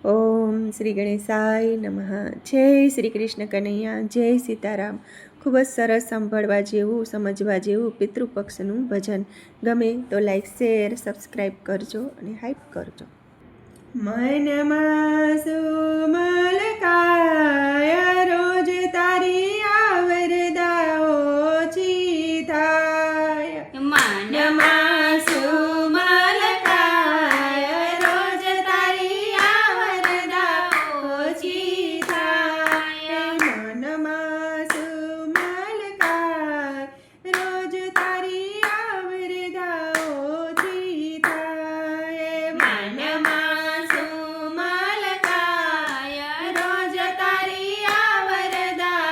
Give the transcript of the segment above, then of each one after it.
ઓમ શ્રી ગણેશાય નમઃ. જય શ્રી કૃષ્ણ કનૈયા, જય સીતારામ. ખૂબ જ સરસ સાંભળવા જેવું, સમજવા જેવું પિતૃપક્ષનું ભજન. ગમે તો લાઈક, શેર, સબસ્ક્રાઈબ કરજો અને હાઈપ કરજો. મનમાં સુમલકાય રોજ તારી આવરદા ઓછી થાય. મનમાં સુમલકાય રોજ તારી આવરદા ઓછી થાય. મનમાં સુમલકાય રોજ તારી આવરદા ઓછી થાય. મનમાં સુમલકાય રોજ તારી આવરદા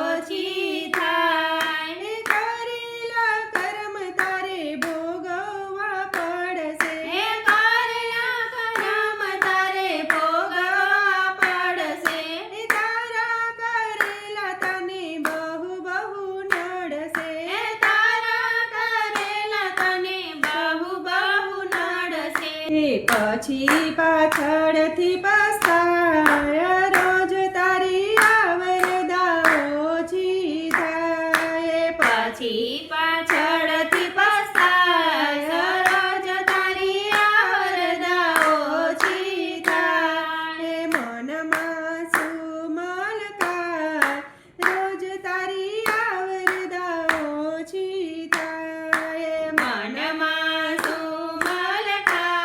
ઓછી થાય. કરેલા કર્મ તારે ભોગવવા પડશે. હે કરેલા કર્મ તારે ભોગવવા પડશે. તારા કરેલા તને બહુ બહુ નડશે. હે તારા કરેલા તને બહુ બહુ નડશે. પછી પાછળથી પસ્તાય રોજ તારી આવરદા ઓછી થાય. પછી પાછળથી પસ્તાય રોજ તારી આવરદા ઓછી થાય. મનમાં સુમલકાય રોજ તારી આવરદા ઓછી થાય. મનમાં સુમલકાય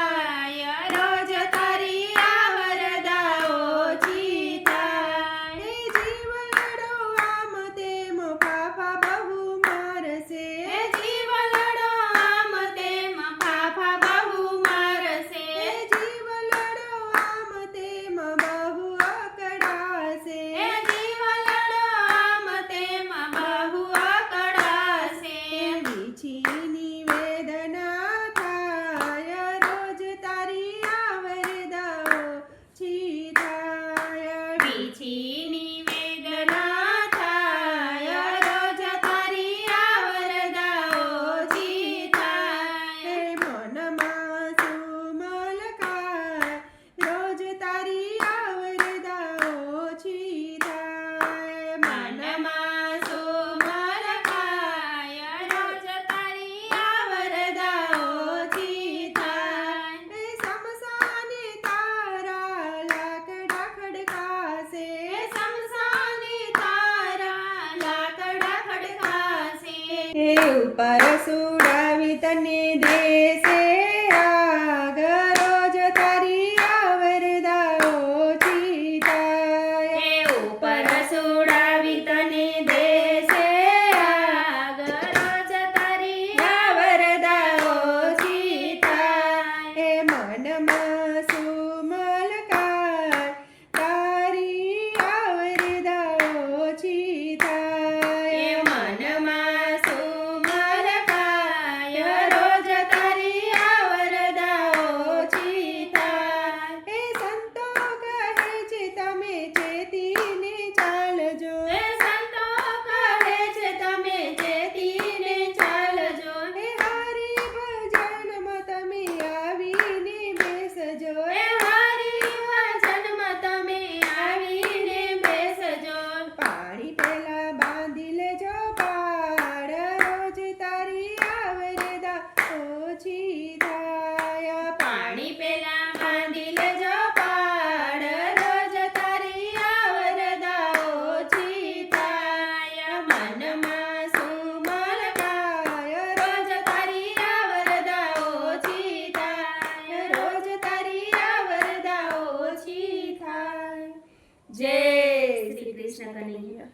રોજ તારી આવરદા ઓછી થાય. જીવડો આમ તેમ ફાફા બહુ મારશે. હે જીવલડો આમ તેમ ફાફા બહુ મારશે. જીવલડો આમ તેમ બહુ અકળાશે. હે જીવલડો આમ તેમ બહુ અકળાશે. વીછીની વેદના થાય રોજ તારી આવરદા ઓછી થાય. પીછીની વેદના થાય રોજ તારી આવરદા ઓછી થાય. મનમાં સુમલકાય રોજ તારી આવરદા ઓછી થાય. મનમાં સુમલકાય રોજ તારી આવરદા ઓછી થાય. સમસાને તારા લાકડા ખડકાશે. સમસાને તારા લાકડા ખડકાશે. ઉપર સુડાવી તને દેશે આગ રોજ તારી આવરદા ઓછી થાય. હે ઉપર સુડાવી તને દેશે આગ રોજ તારી આવરદા ઓછી થાય. મનમાં સુમલકાય તારી આવરદા ઓછી થાય. મનમાં સુમલકાય રોજ તારી આવરદા ઓછી થાય. સંતો કહે છે તમે ચેતીને ચાલજો. હે સંતો કહે છે તમે ચેતીને ચાલજો. હરિ ભજનમાં તમે આવીને બેસજો. હે હરિ ભજનમાં તમે આવીને બેસજો. પાણી પેલા બાંધી લેજો પાડ રોજ તારી આવરદા ઓછી થાય. પાણી પેલા બાંધી લેજો પાડ રોજ તારી આવરદા ઓછી થાય. મનમાં સુમલકાય રોજ તારી આવરદા ઓછી થાય. રોજ તારી આવરદા ઓછી થાય. જય શ્રી કૃષ્ણ કનૈયા.